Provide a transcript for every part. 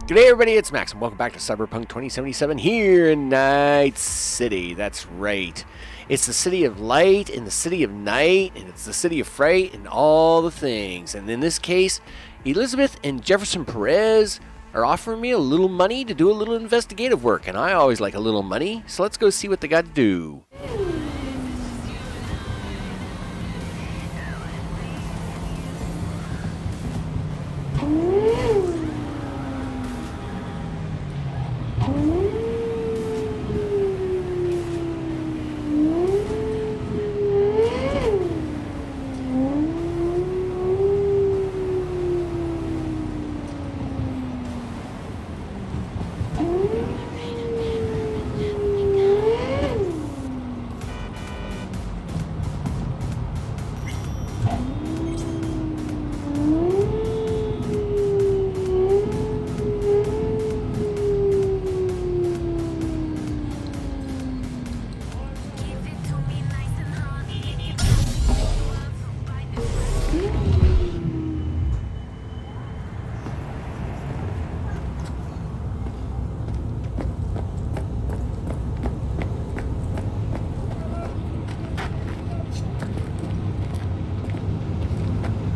G'day everybody, it's Max, and welcome back to Cyberpunk 2077 here in Night City. That's right. It's the city of light and the city of night, and it's the city of fright and all the things. And in this case, Elizabeth and Jefferson Perez are offering me a little money to do a little investigative work, and I always like a little money, so let's go see what they got to do.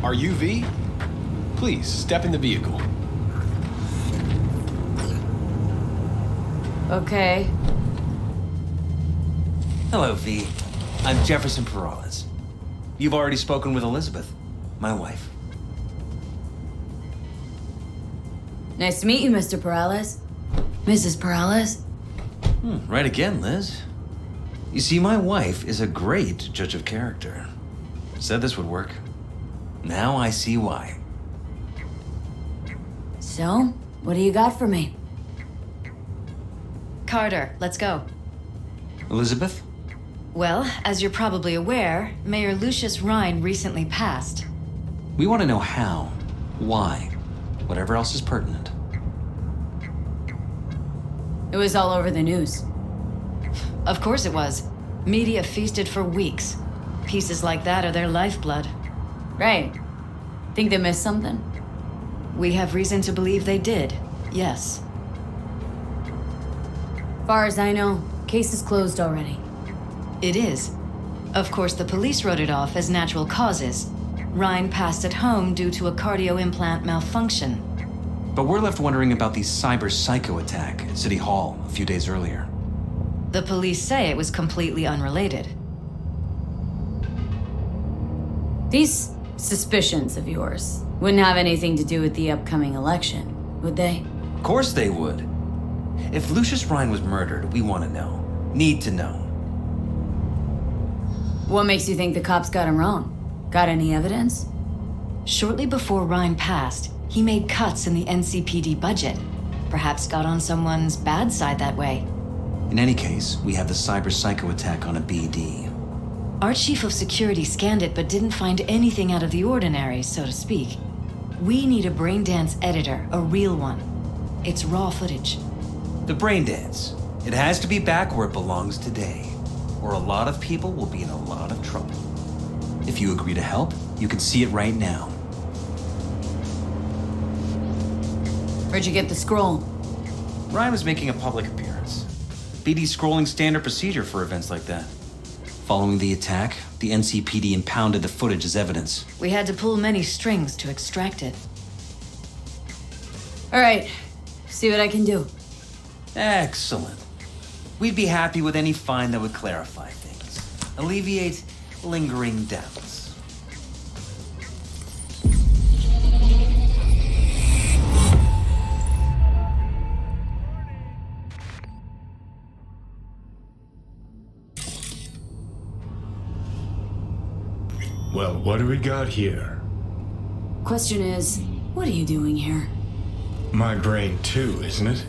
Are you V? Please, step in the vehicle. Okay. Hello, V. I'm Jefferson Perez. You've already spoken with Elizabeth, my wife. Nice to meet you, Mr. Perez. Mrs. Perez? Right again, Liz. You see, my wife is a great judge of character. Said this would work. Now I see why. So, what do you got for me? Carter, let's go. Elizabeth? Well, as you're probably aware, Mayor Lucius Rhine recently passed. We want to know how, why, whatever else is pertinent. It was all over the news. Of course it was. Media feasted for weeks. Pieces like that are their lifeblood. Right. Think they missed something? We have reason to believe they did, yes. Far as I know, case is closed already. It is. Of course, the police wrote it off as natural causes. Rhine passed at home due to a cardio implant malfunction. But we're left wondering about the cyber psycho attack at City Hall a few days earlier. The police say it was completely unrelated. These suspicions of yours wouldn't have anything to do with the upcoming election, would they? Of course they would. If Lucius Rhine was murdered, we want to know. Need to know. What makes you think the cops got him wrong? Got any evidence? Shortly before Rhine passed, he made cuts in the NCPD budget. Perhaps got on someone's bad side that way. In any case, we have the cyber psycho attack on a BD. Our chief of security scanned it but didn't find anything out of the ordinary, so to speak. We need a braindance editor, a real one. It's raw footage. The brain dance. It has to be back where it belongs today, or a lot of people will be in a lot of trouble. If you agree to help, you can see it right now. Where'd you get the scroll? Ryan was making a public appearance. BD's scrolling standard procedure for events like that. Following the attack, the NCPD impounded the footage as evidence. We had to pull many strings to extract it. All right, see what I can do. Excellent. We'd be happy with any find that would clarify things, alleviate lingering doubts. Well, what do we got here? Question is, what are you doing here? My brain too, isn't it?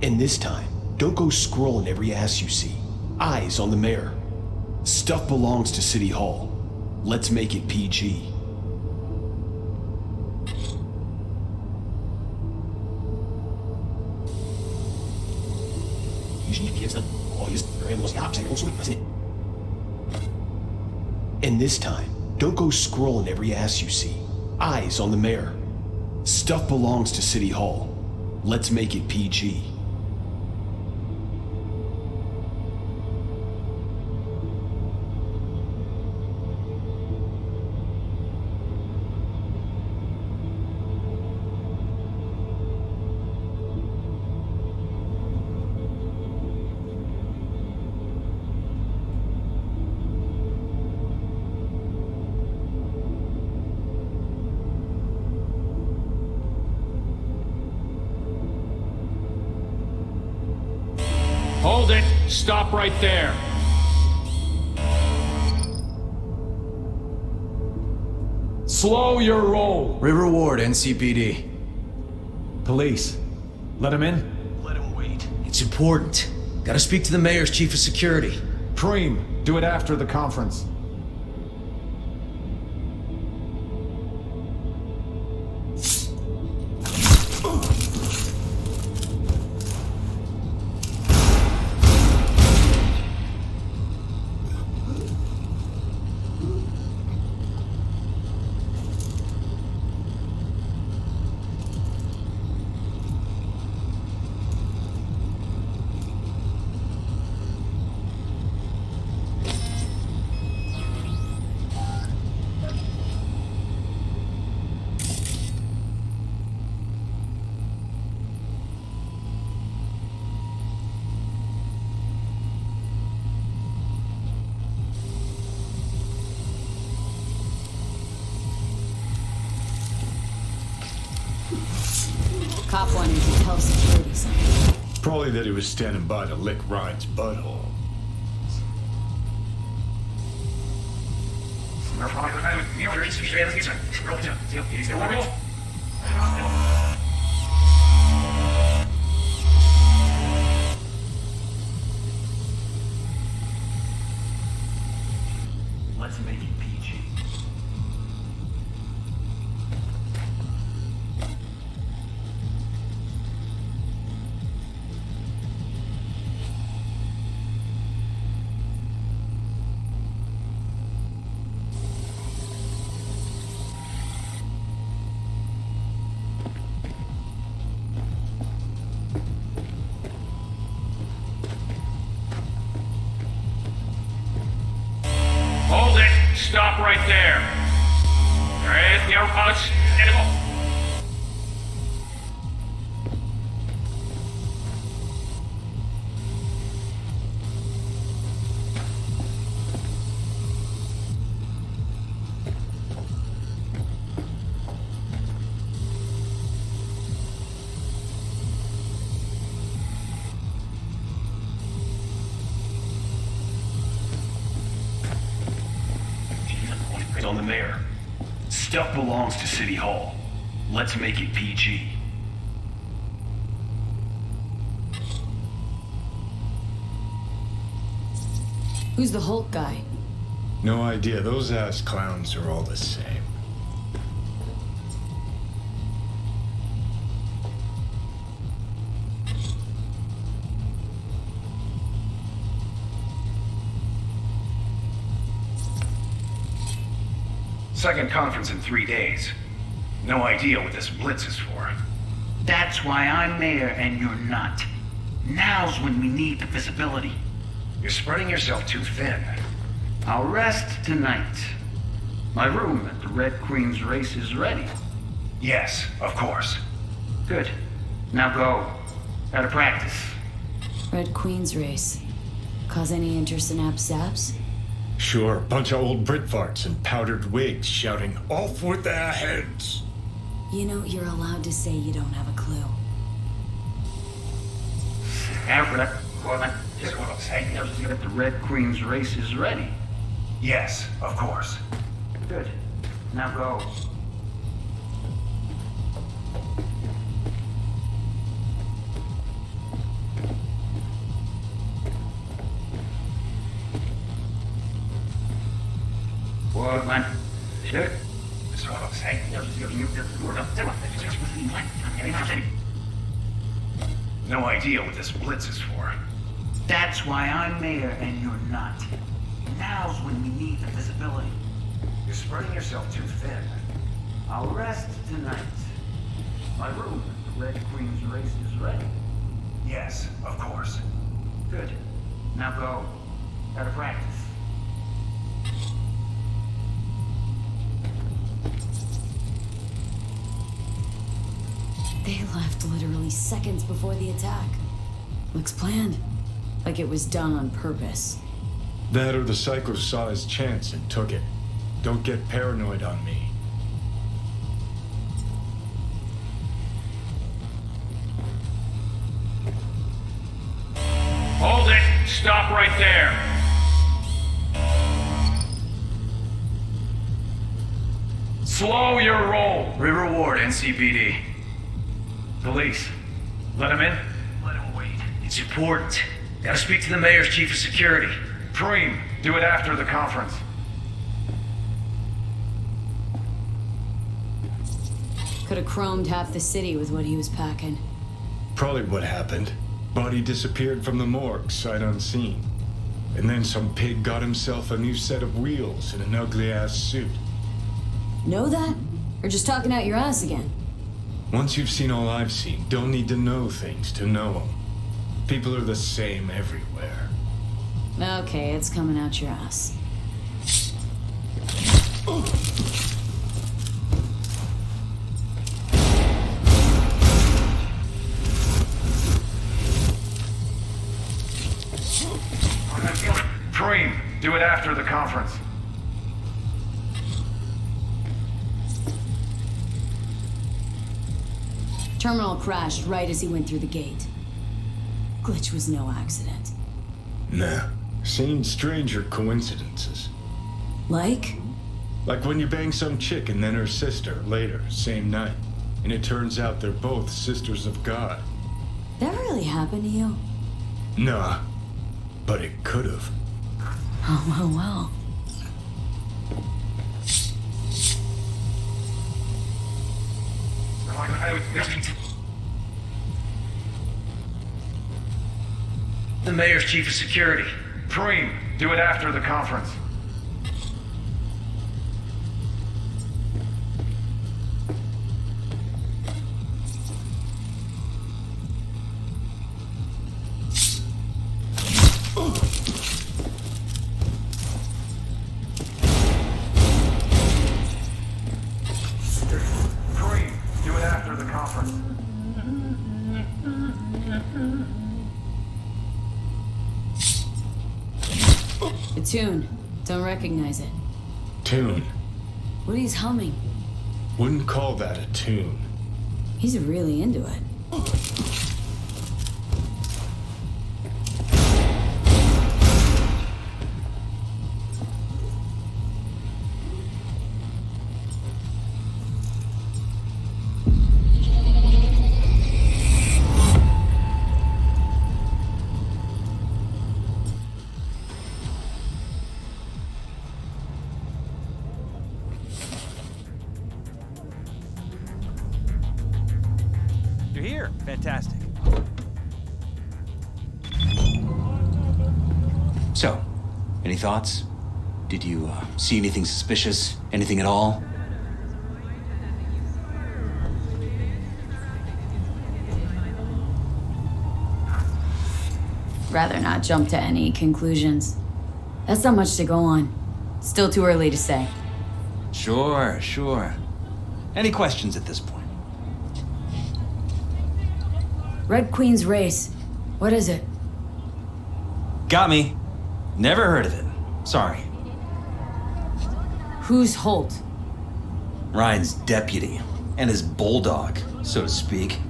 And this time, don't go scrolling every ass you see. Eyes on the mayor. Stuff belongs to City Hall. Let's make it PG. And this time, don't go scrolling every ass you see. Eyes on the mayor. Stuff belongs to City Hall. Let's make it PG. Hold it! Stop right there! Slow your roll! River Ward, NCPD. Police. Let him in? Let him wait. It's important. Gotta speak to the mayor's chief of security. Preem, do it after the conference. Cop wanted to tell security something. Probably that he was standing by to lick Ryan's butthole. Let's make it PG. Hold it! Stop right there! Alright, the outpost, animal. On the mayor. Stuff belongs to City Hall. Let's make it PG. Who's the Hulk guy? No idea. Those ass clowns are all the same. Second conference in 3 days. No idea what this blitz is for. That's why I'm mayor and you're not. Now's when we need the visibility. You're spreading yourself too thin. I'll rest tonight. My room at the Red Queen's race is ready. Yes, of course. Good. Now go. Gotta practice. Red Queen's race. Cause any interest in Absaps? Sure, bunch of old Brit farts in powdered wigs shouting, "Off with their heads!" You know, you're allowed to say you don't have a clue. The Red Queen's race is ready. Yes, of course. Good. Now go. What, man? Shit. No idea what this blitz is for. That's why I'm mayor and you're not. Now's when we need the visibility. You're spreading yourself too thin. I'll rest tonight. My room at the Red Queen's races ready. Yes, of course. Good. Now go. Gotta practice. They left literally seconds before the attack. Looks planned. Like it was done on purpose. That or the Psycho saw his chance and took it. Don't get paranoid on me. Hold it! Stop right there! Slow your roll! River Ward, NCPD. Police. Let him in? Let him wait. It's important. Gotta speak to the mayor's chief of security. Dream, do it after the conference. Could have chromed half the city with what he was packing. Probably what happened. Body disappeared from the morgue, sight unseen. And then some pig got himself a new set of wheels and an ugly-ass suit. Know that? Or just talking out your ass again? Once you've seen all I've seen, don't need to know things to know them. People are the same everywhere. Okay, it's coming out your ass. Dream, do it after the conference. Terminal crashed right as he went through the gate. Glitch was no accident. Nah, seen stranger coincidences. Like? Like when you bang some chick and then her sister later, same night. And it turns out they're both sisters of God. That really happened to you? Nah, but it could've. Oh, well. The mayor's chief of security. Dream, do it after the conference. Dream, do it after the conference. The tune. Don't recognize it. Tune. What he's humming. Wouldn't call that a tune. He's really into it. You're here. Fantastic. So, any thoughts? Did you see anything suspicious? Anything at all? Rather not jump to any conclusions. That's not much to go on. Still too early to say. Sure. Any questions at this point? Red Queen's race. What is it? Got me. Never heard of it. Sorry. Who's Holt? Ryan's deputy. And his bulldog, so to speak.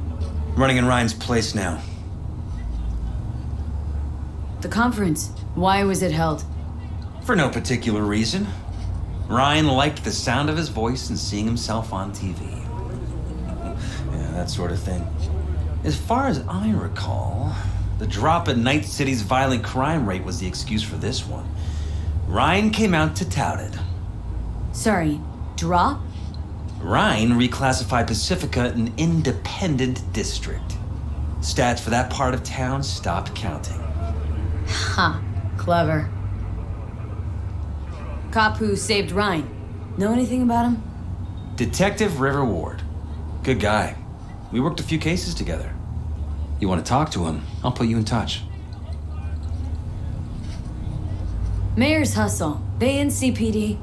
Running in Ryan's place now. The conference. Why was it held? For no particular reason. Ryan liked the sound of his voice and seeing himself on TV. Yeah, that sort of thing. As far as I recall, the drop in Night City's violent crime rate was the excuse for this one. Ryan came out to tout it. Sorry, drop? Ryan reclassified Pacifica an independent district. Stats for that part of town stopped counting. Ha, clever. Cop who saved Ryan. Know anything about him? Detective River Ward. Good guy. We worked a few cases together. You want to talk to him? I'll put you in touch. Mayor's Hustle. They in CPD?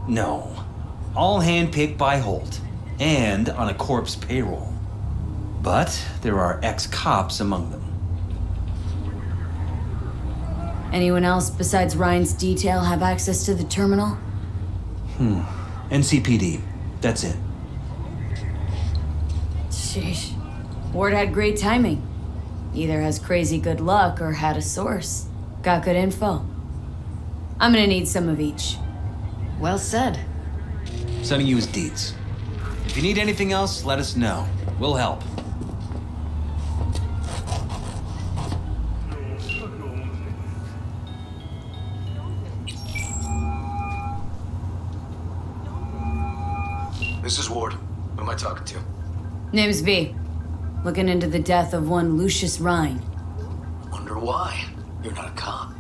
No. All handpicked by Holt. And on a corpse payroll. But there are ex-cops among them. Anyone else besides Ryan's detail have access to the terminal? NCPD. That's it. Sheesh. Ward had great timing. Either has crazy good luck or had a source. Got good info. I'm gonna need some of each. Well said. Sending you his deeds. If you need anything else, let us know. We'll help. This is Ward. Who am I talking to? Name's V. Looking into the death of one Lucius Rhine. Wonder why. You're not a cop.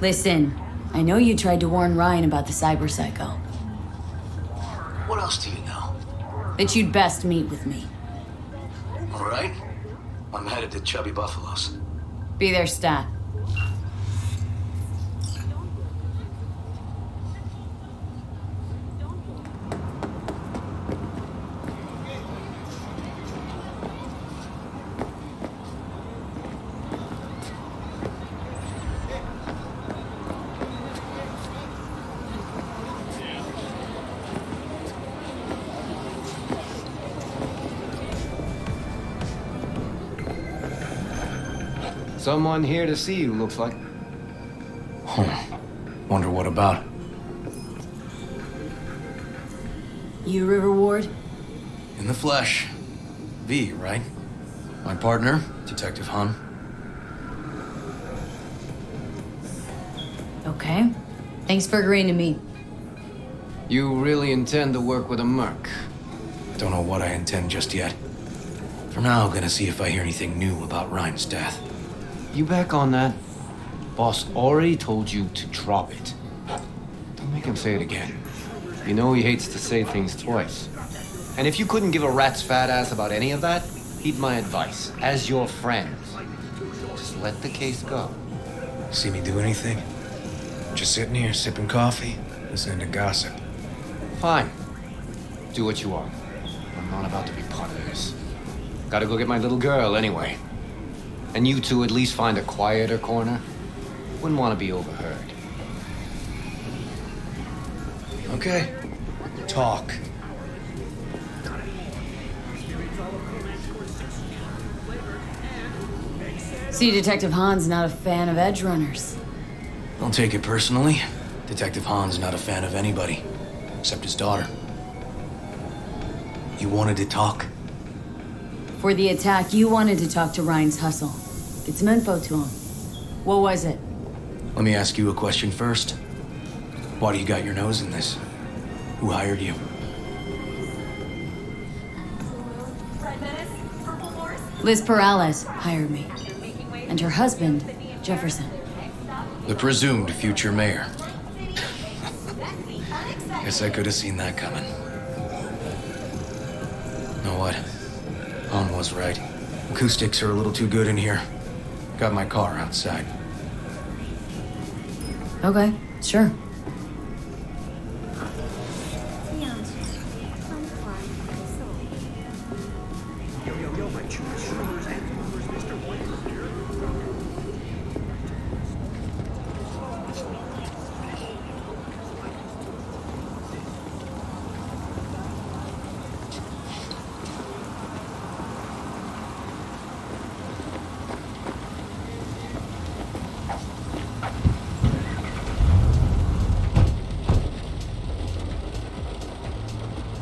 Listen, I know you tried to warn Ryan about the cyber psycho. What else do you know? That you'd best meet with me. All right. I'm headed to Chubby Buffalo's. Be there, stat. Someone here to see you, looks like. Wonder what about? You River Ward? In the flesh. V, right? My partner, Detective Han. Okay. Thanks for agreeing to meet. You really intend to work with a merc? Don't know what I intend just yet. For now, gonna see if I hear anything new about Ryan's death. You back on that? Boss already told you to drop it. Don't make him say it again. You know he hates to say things twice. And if you couldn't give a rat's fat ass about any of that, heed my advice. As your friend, just let the case go. See me do anything? Just sitting here, sipping coffee, listening to gossip. Fine. Do what you want. I'm not about to be part of this. Gotta go get my little girl anyway. And you two at least find a quieter corner. Wouldn't want to be overheard. Okay. Talk. See, Detective Han's not a fan of edge runners. Don't take it personally. Detective Han's not a fan of anybody, except his daughter. You wanted to talk? For the attack, you wanted to talk to Ryan's Hustle. Get some info to him. What was it? Let me ask you a question first. Why do you got your nose in this? Who hired you? Liz Perales hired me. And her husband, Jefferson. The presumed future mayor. Guess I could have seen that coming. Know what? Han was right. Acoustics are a little too good in here. Got my car outside. Okay, sure.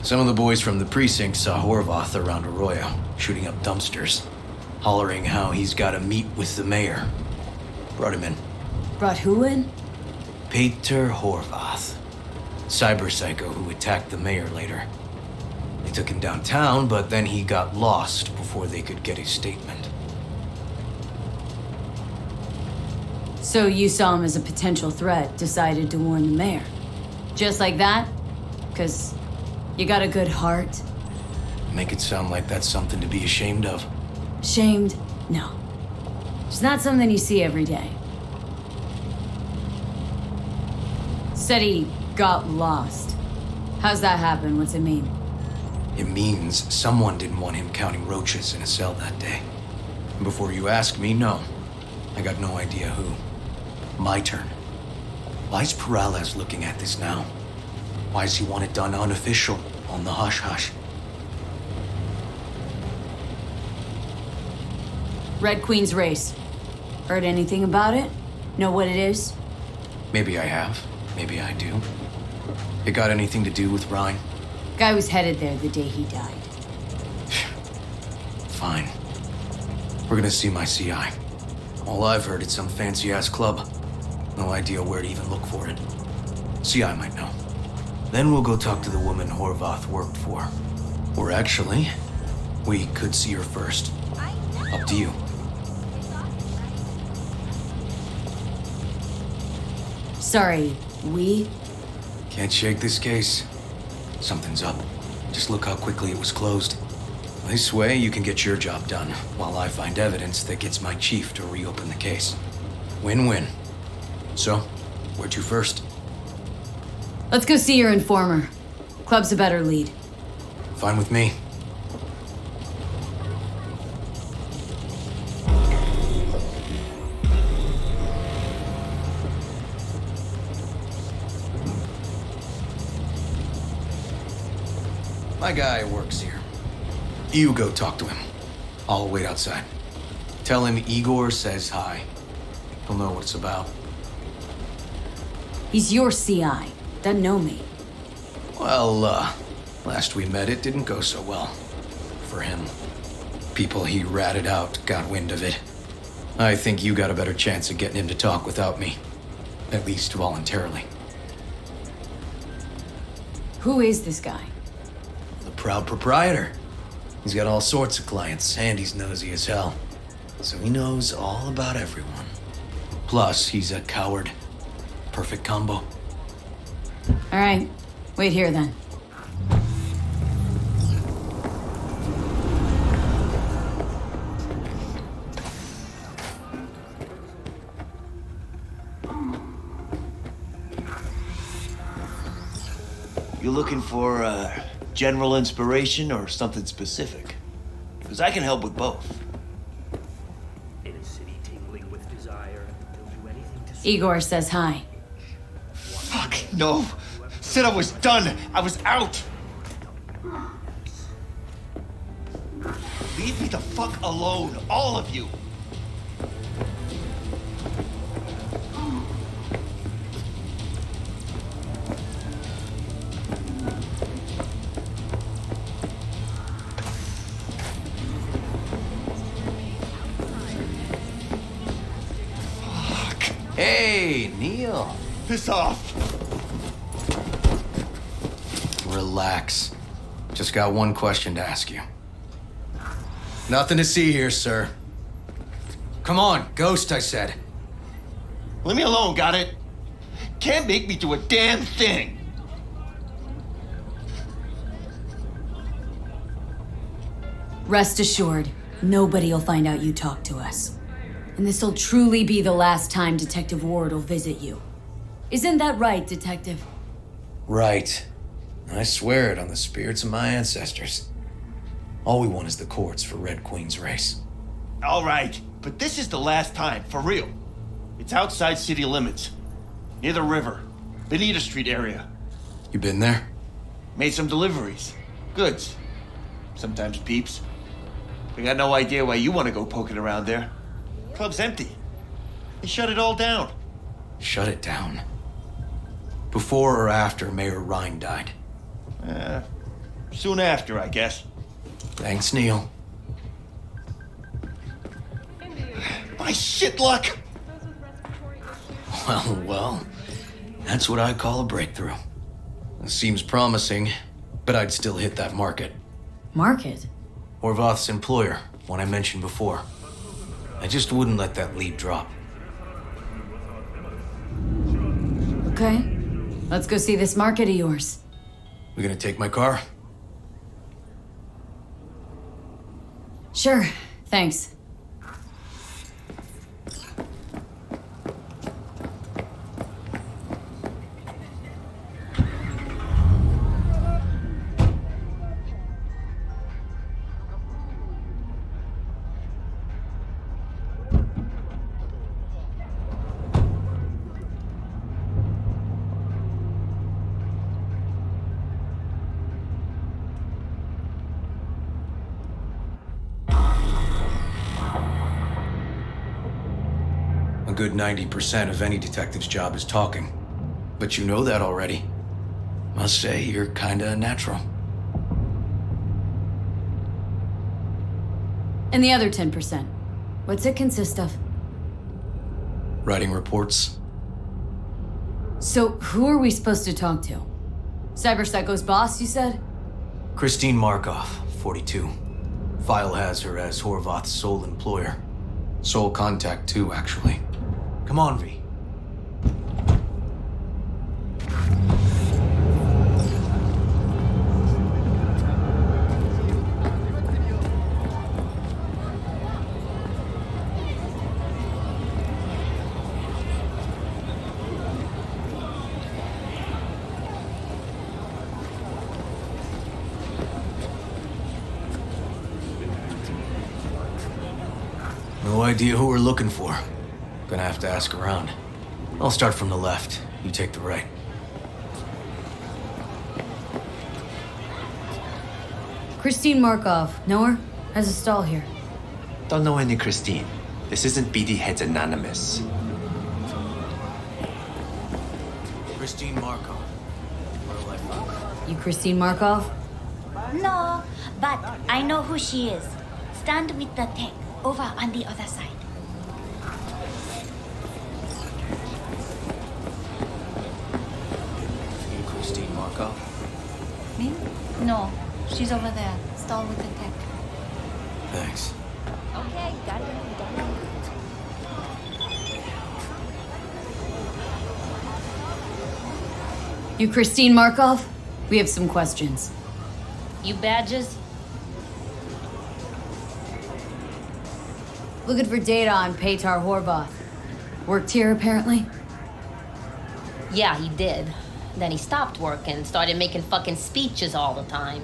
Some of the boys from the precinct saw Horvath around Arroyo, shooting up dumpsters, hollering how he's got to meet with the mayor. Brought him in. Brought who in? Peter Horvath, cyber psycho who attacked the mayor later. They took him downtown, but then he got lost before they could get his statement. So you saw him as a potential threat, decided to warn the mayor. Just like that? 'Cause you got a good heart? Make it sound like that's something to be ashamed of. Shamed? No. It's not something you see every day. Said he got lost. How's that happen? What's it mean? It means someone didn't want him counting roaches in a cell that day. And before you ask me, no. I got no idea who. My turn. Why's Peralez looking at this now? Why does he want it done unofficial, on the hush-hush? Red Queen's race. Heard anything about it? Know what it is? Maybe I have. Maybe I do. It got anything to do with Ryan? Guy was headed there the day he died. Fine. We're gonna see my CI. All I've heard is some fancy-ass club. No idea where to even look for it. CI might know. Then we'll go talk to the woman Horvath worked for. Or actually, we could see her first. Up to you. Sorry, we? Can't shake this case. Something's up. Just look how quickly it was closed. This way, you can get your job done, while I find evidence that gets my chief to reopen the case. Win-win. So, where to first? Let's go see your informer. Club's a better lead. Fine with me. My guy works here. You go talk to him. I'll wait outside. Tell him Igor says hi. He'll know what it's about. He's your CI. Doesn't know me. Well, last we met, it didn't go so well. For him. People he ratted out got wind of it. I think you got a better chance of getting him to talk without me. At least voluntarily. Who is this guy? The proud proprietor. He's got all sorts of clients, and he's nosy as hell. So he knows all about everyone. Plus, he's a coward. Perfect combo. All right. Wait here then. You looking for general inspiration or something specific? Because I can help with both. In a city tingling with desire, they'll do anything to Igor says hi. Fuck, no. Said I was done. I was out. Leave me the fuck alone, all of you. Hey, Neil. Piss off. Relax. Just got one question to ask you. Nothing to see here, sir. Come on, ghost, I said. Leave me alone, got it? Can't make me do a damn thing. Rest assured, nobody'll find out you talked to us. And this'll truly be the last time Detective Ward will visit you. Isn't that right, Detective? Right. I swear it on the spirits of my ancestors. All we want is the courts for Red Queen's race. All right, but this is the last time, for real. It's outside city limits. Near the river. Benita Street area. You been there? Made some deliveries. Goods. Sometimes peeps. We got no idea why you want to go poking around there. Club's empty. They shut it all down. Shut it down? Before or after Mayor Ryan died? Soon after, I guess. Thanks, Neil. My shit luck! Well, that's what I call a breakthrough. It seems promising, but I'd still hit that market. Market? Horvath's employer, one I mentioned before. I just wouldn't let that lead drop. Okay. Let's go see this market of yours. We gonna take my car? Sure, thanks. A good 90% of any detective's job is talking. But you know that already. Must say, you're kinda natural. And the other 10%? What's it consist of? Writing reports. So, who are we supposed to talk to? Cyberpsycho's boss, you said? Christine Markov, 42. File has her as Horvath's sole employer. Sole contact, too, actually. Come on, V. No idea who we're looking for. Gonna have to ask around. I'll start from the left. You take the right. Christine Markov. Know her? Has a stall here. Don't know any Christine. This isn't BD Heads Anonymous. Christine Markov. What'll I find? You Christine Markov? No, but I know who she is. Stand with the tech over on the other side. You Christine Markov? Me? No, she's over there. Stall with the tech. Thanks. Okay, got it. You Christine Markov? We have some questions. You badges? Looking for data on Petar Horvath. Worked here, apparently? Yeah, he did. Then he stopped working and started making fucking speeches all the time.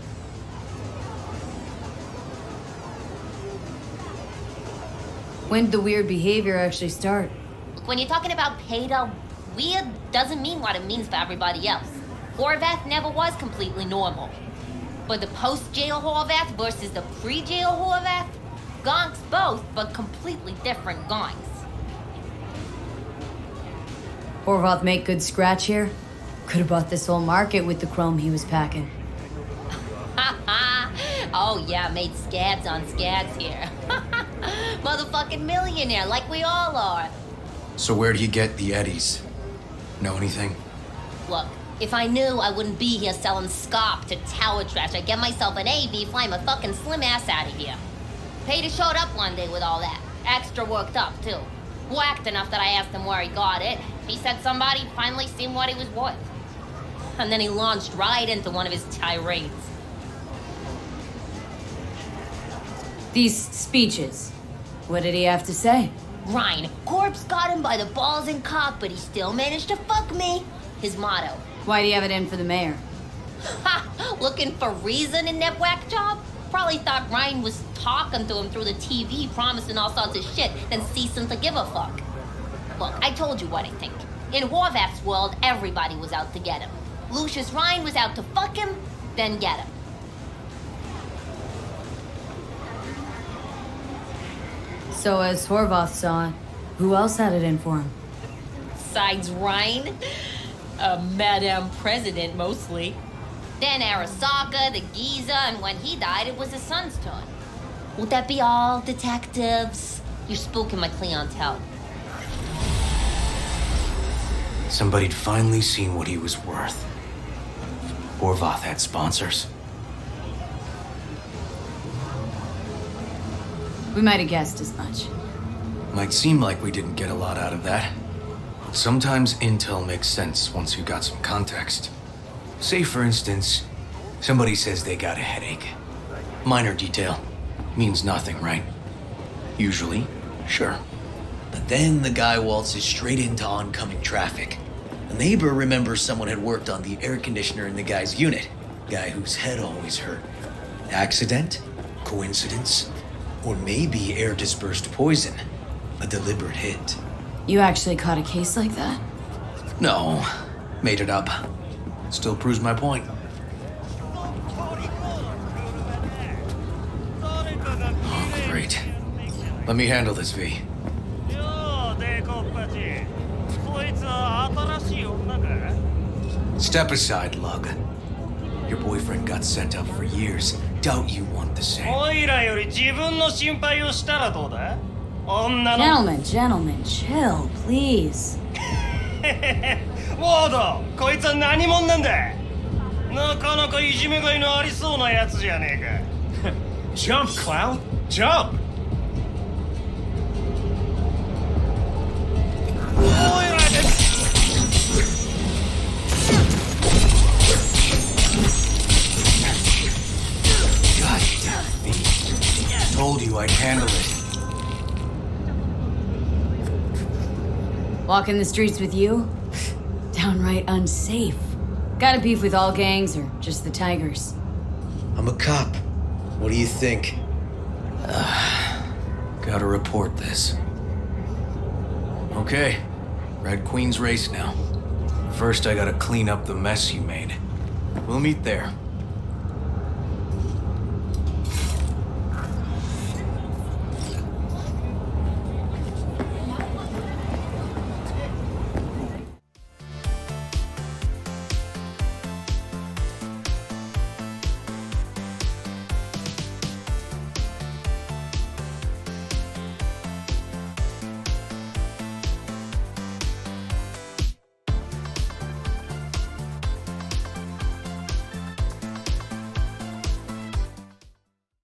When did the weird behavior actually start? Look, when you're talking about Petar, weird doesn't mean what it means for everybody else. Horvath never was completely normal. But the post-jail Horvath versus the pre-jail Horvath? Gonks both, but completely different gonks. Horvath make good scratch here? Could have bought this whole market with the chrome he was packing. Oh yeah, made scads on scads here. Motherfucking millionaire, like we all are. So where do you get the eddies? Know anything? Look, if I knew, I wouldn't be here selling scop to tower trash. I'd get myself an AV, fly my fucking slim ass out of here. Peter showed up one day with all that. Extra worked up, too. Whacked enough that I asked him where he got it. He said somebody finally seen what he was worth. And then he launched right into one of his tirades. These speeches, what did he have to say? Ryan, corpse got him by the balls and cock, but he still managed to fuck me. His motto. Why do you have it in for the mayor? Ha! Looking for reason in that whack job? Probably thought Ryan was talking to him through the TV, promising all sorts of shit, then ceasing to give a fuck. Look, I told you what I think. In Horvath's world, everybody was out to get him. Lucius Ryan was out to fuck him, then get him. So as Horvath saw it, who else had it in for him? Besides Ryan, a Madame President mostly. Then Arasaka, the Giza, and when he died, it was his son's turn. Would that be all, detectives? You're spooking my clientele. Somebody'd finally seen what he was worth. Horvath had sponsors. We might have guessed as much. Might seem like we didn't get a lot out of that. But sometimes intel makes sense once you got some context. Say, for instance, Somebody says they got a headache. Minor detail. Means nothing, right? Usually, sure. But then the guy waltzes straight into oncoming traffic. A neighbor remembers someone had worked on the air conditioner in the guy's unit. Guy whose head always hurt. Accident? Coincidence? Or maybe air-dispersed poison. A deliberate hit. You actually caught a case like that? No, made it up. Still proves my point. Oh, great. Let me handle this, V. Step aside, Lug. Your boyfriend got sent up for years. Doubt you want the same. Gentlemen, chill, please. ウォード、こいつは何者なんだ。なかなかいじめがいのありそうなやつじゃねえか。Jump, Cloud, jump! God damn it. Told you I'd handle it. Walking the streets with you? Downright unsafe. Got a beef with all gangs or just the Tigers? I'm a cop. What do you think? Gotta report this. Okay, Red Queen's race now. First, I gotta clean up the mess you made. We'll meet there.